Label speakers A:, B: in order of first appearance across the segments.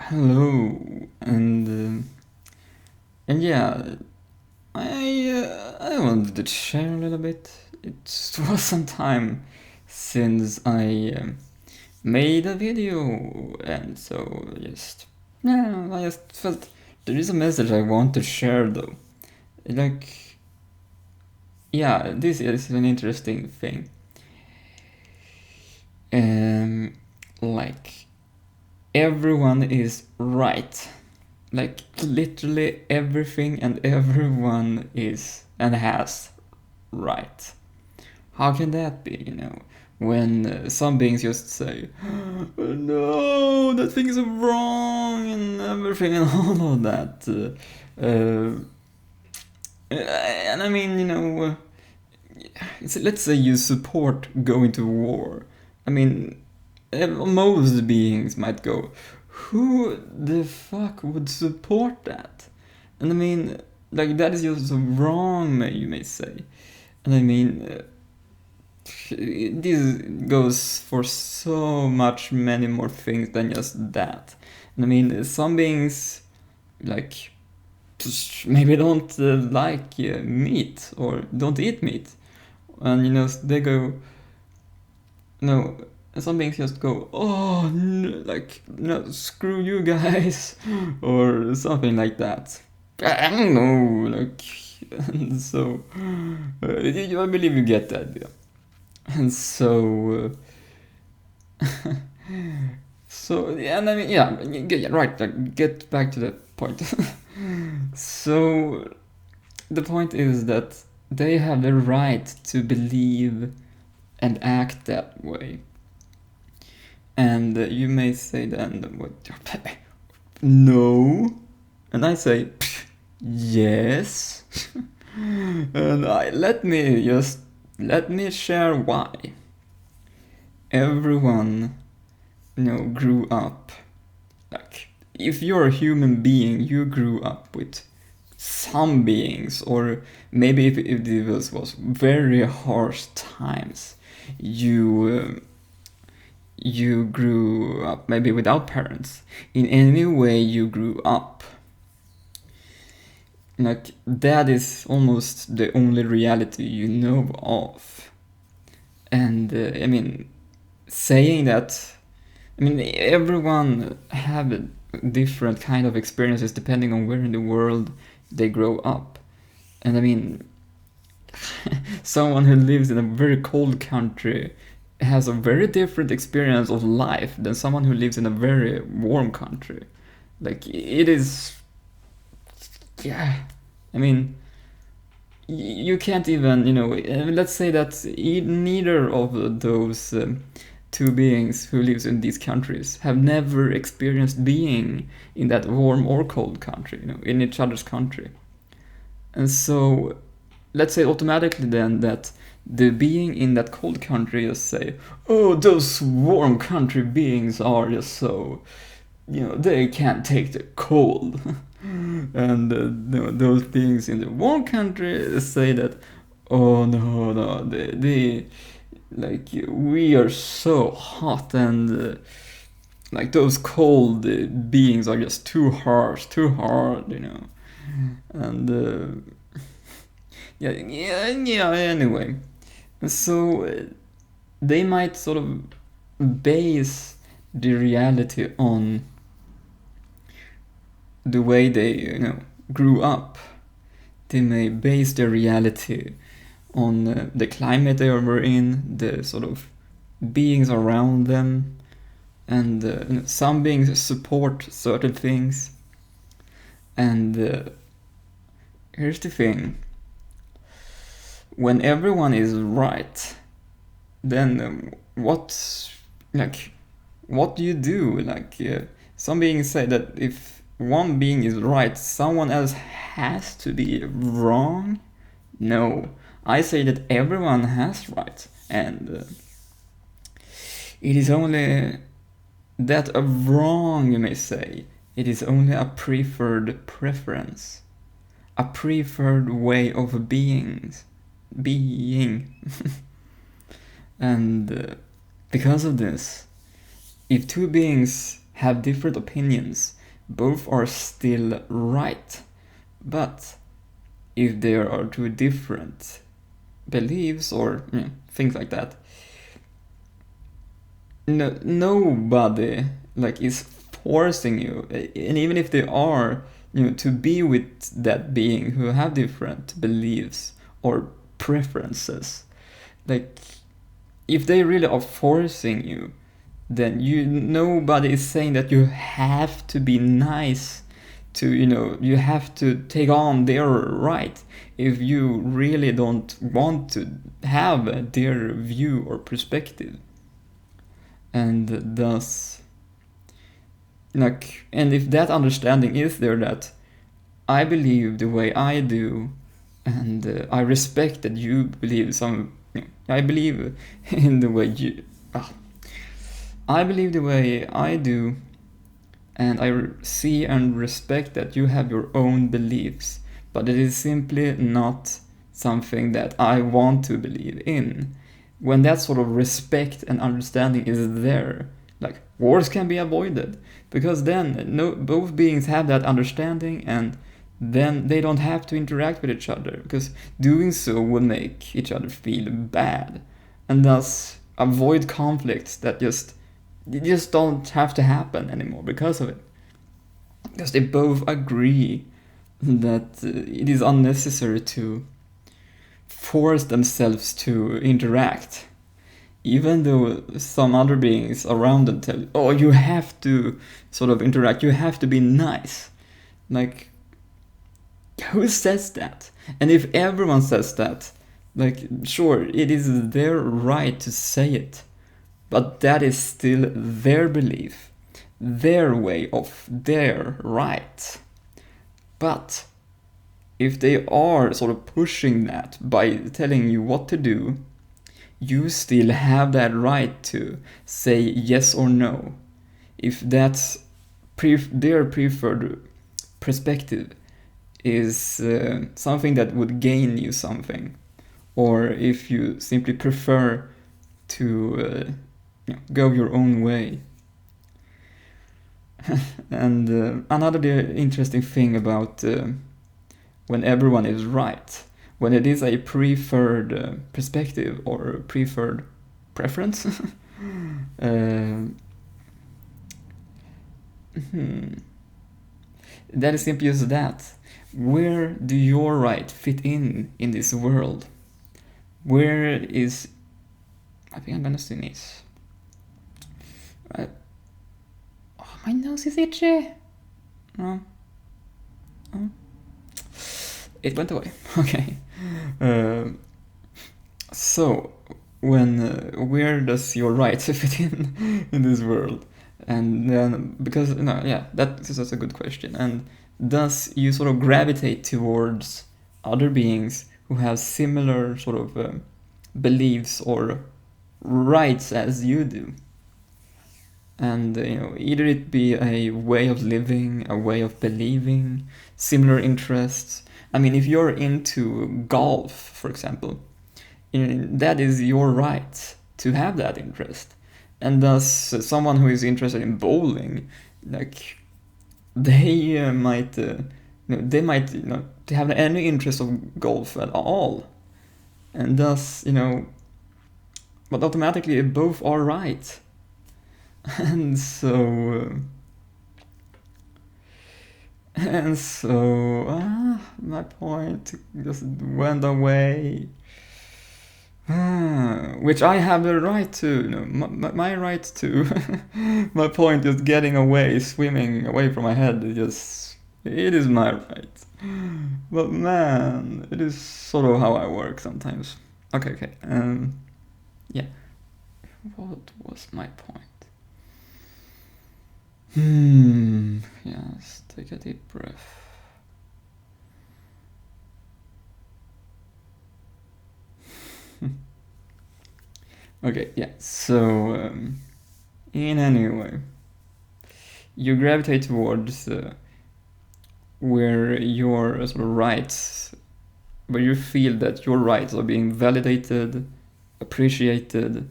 A: Hello, and yeah, I wanted to share a little bit. It was some time since I made a video, and so just yeah, I just felt there is a message I want to share though. Like, yeah, this is an interesting thing. Um, like everyone is right. Like literally everything and everyone is and has right. How can that be, when some beings just say, "Oh, no, that thing is wrong and everything and all of that. And I mean, let's say you support going to war. I mean, most beings might go, who the fuck would support that? And I mean, like, that is just wrong, you may say. And I mean, this goes for so much many more things than just that. And I mean, some beings, like, just maybe don't like meat or don't eat meat. And, they go, no, some beings just go, oh, no, like, no, screw you guys, or something like that. I don't know, like, and so, I believe you get that idea. And so, so, yeah, and I mean, yeah, right, like, get back to the point. So, the point is that they have the right to believe and act that way. And you may say then, what, no. And I say, yes. And let me share why. Everyone, grew up. Like, if you're a human being, you grew up with some beings, or maybe if this was very harsh times, you you grew up maybe without parents. In any way you grew up, like, that is almost the only reality you know of. And I mean, saying that, I mean, everyone have a different kind of experiences depending on where in the world they grow up. And I mean, someone who lives in a very cold country has a very different experience of life than someone who lives in a very warm country. Like, it is, yeah. I mean, you can't even, let's say that neither of those two beings who lives in these countries have never experienced being in that warm or cold country, in each other's country. And so, let's say automatically then that the being in that cold country just say, oh, those warm country beings are just so, they can't take the cold. And those beings in the warm country say that, oh no, they like, we are so hot, and like, those cold beings are just too harsh, too hard, and yeah. Anyway, so they might sort of base the reality on the way they, grew up. They may base their reality on the climate they were in, the sort of beings around them, and some beings support certain things. And here's the thing: when everyone is right, then what do you do? Like, some beings say that if one being is right, someone else has to be wrong. No, I say that everyone has right, and it is only that a wrong, you may say. It is only a preferred preference, a preferred way of being. And because of this, if two beings have different opinions, both are still right. But if there are two different beliefs or things like that, nobody like is forcing you, and even if they are, to be with that being who have different beliefs or preferences, like if they really are forcing you, then nobody is saying that you have to be nice to, you have to take on their right if you really don't want to have their view or perspective. And thus, like, and if that understanding is there, that I believe the way I do, and I respect that you believe I believe in the way you I believe the way I do, and I see and respect that you have your own beliefs, but it is simply not something that I want to believe in. When that sort of respect and understanding is there, like, wars can be avoided, because then both beings have that understanding, and then they don't have to interact with each other, because doing so would make each other feel bad, and thus avoid conflicts that just don't have to happen anymore because of it. Because they both agree that it is unnecessary to force themselves to interact. Even though some other beings around them tell you, oh, you have to sort of interact, you have to be nice. Like, who says that? And if everyone says that, like, sure, it is their right to say it, but that is still their belief, their way of their right. But if they are sort of pushing that by telling you what to do, you still have that right to say yes or no. If that's their preferred perspective is something that would gain you something, or if you simply prefer to go your own way. And another interesting thing about when everyone is right, when it is a preferred perspective or preferred preference, that is simply just that. Where do your right fit in this world? Where is... I think I'm gonna sneeze. Oh, my nose is itchy. Oh. It went away. Okay. So, where does your right fit in this world? And then, because that is a good question. And thus, you sort of gravitate towards other beings who have similar sort of beliefs or rights as you do. And either it be a way of living, a way of believing, similar interests. I mean, if you're into golf, for example, that is your right to have that interest. And thus, someone who is interested in bowling, like, they might have any interest of golf at all, and thus, but automatically both are right. And so my point just went away. Which I have the right to, my right to. My point just getting away, swimming away from my head. It is my right. But man, it is sort of how I work sometimes. Okay. Yeah. What was my point? Yes, take a deep breath. Okay, yeah, so in any way, you gravitate towards where your sort of rights, where you feel that your rights are being validated, appreciated,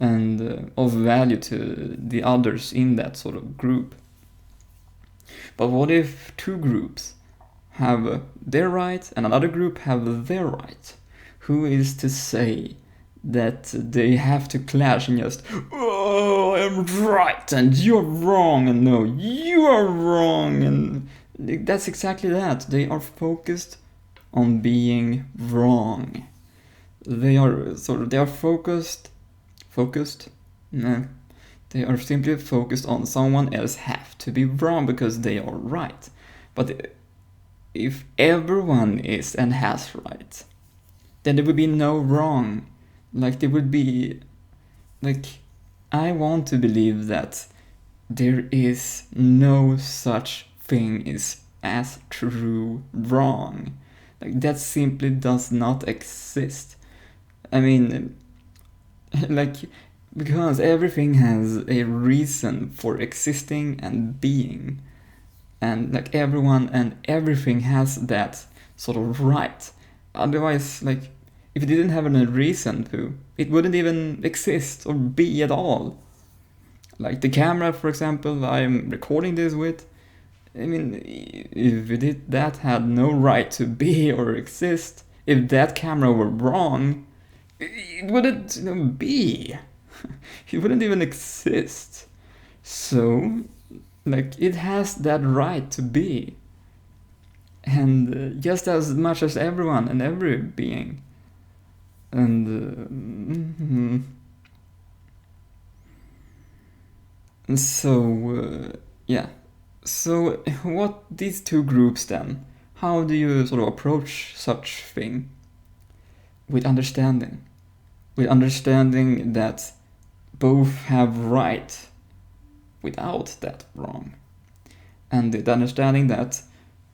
A: and of value to the others in that sort of group. But what if two groups have their right and another group have their right? Who is to say that they have to clash and just, oh, I'm right and you're wrong, and no, you are wrong, and that's exactly that. They are focused on being wrong. They are focused. No, they are simply focused on someone else have to be wrong because they are right. But if everyone is and has right, then there would be no wrong. Like there would be, like, I want to believe that there is no such thing as true wrong. Like that simply does not exist. I mean, like, because everything has a reason for existing and being, and like everyone and everything has that sort of right. Otherwise, like, if it didn't have any reason to, it wouldn't even exist or be at all. Like the camera, for example, I'm recording this with, I mean, if that had no right to be or exist, if that camera were wrong, it wouldn't be. It wouldn't even exist. So, like, it has that right to be. And just as much as everyone and every being. And so, yeah. So, what these two groups then? How do you sort of approach such thing? With understanding. With understanding that both have right without that wrong. And the understanding that,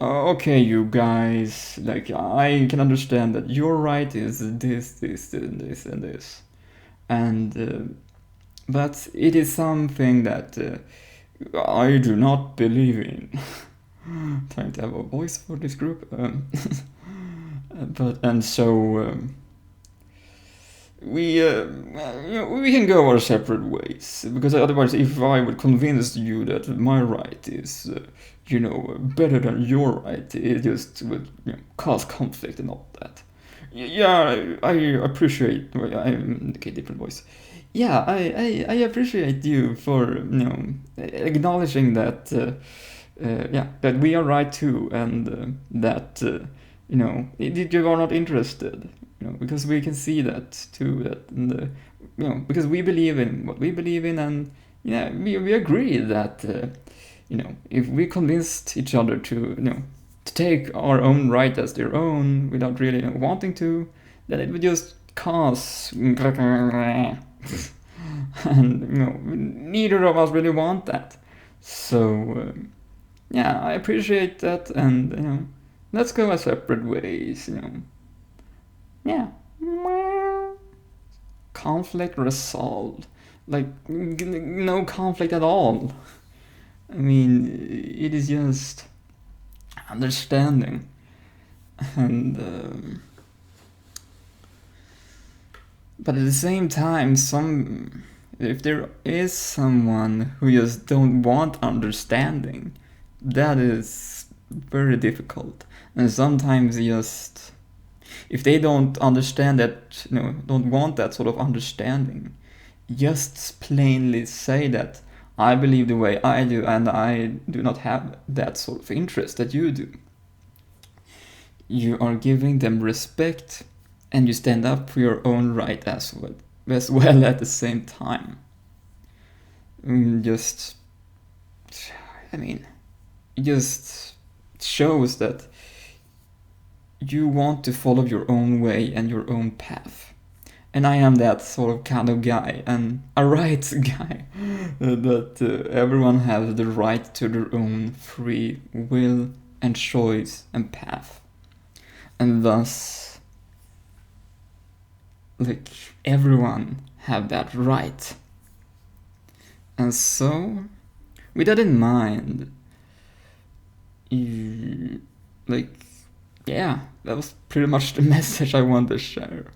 A: okay, you guys, like, I can understand that your right is this, and this, and this. And, but it is something that I do not believe in. Trying to have a voice for this group. We can go our separate ways, because otherwise, if I would convince you that my right is better than your right, it just would cause conflict and all that. Yeah, I appreciate. Okay, different voice. Yeah, I appreciate you for acknowledging that. That we are right too, and that you are not interested. Because we can see that too. That because we believe in what we believe in, and we agree that if we convinced each other to to take our own right as their own without really wanting to, then it would just cause and neither of us really want that. So yeah, I appreciate that, and let's go our separate ways. Yeah, conflict resolved. Like no conflict at all. I mean, it is just understanding, and but at the same time, if there is someone who just don't want understanding, that is very difficult. And sometimes just if they don't understand that, don't want that sort of understanding, just plainly say that I believe the way I do, and I do not have that sort of interest that you do. You are giving them respect, and you stand up for your own right as well at the same time. It just shows that you want to follow your own way and your own path. And I am that sort of kind of guy, and a right guy, that everyone has the right to their own free will and choice and path. And thus, like, everyone have that right. And so, with that in mind, that was pretty much the message I wanted to share.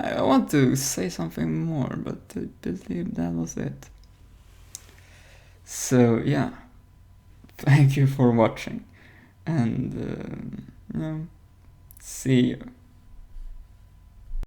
A: I want to say something more, but I believe that was it. So yeah, thank you for watching, and see you.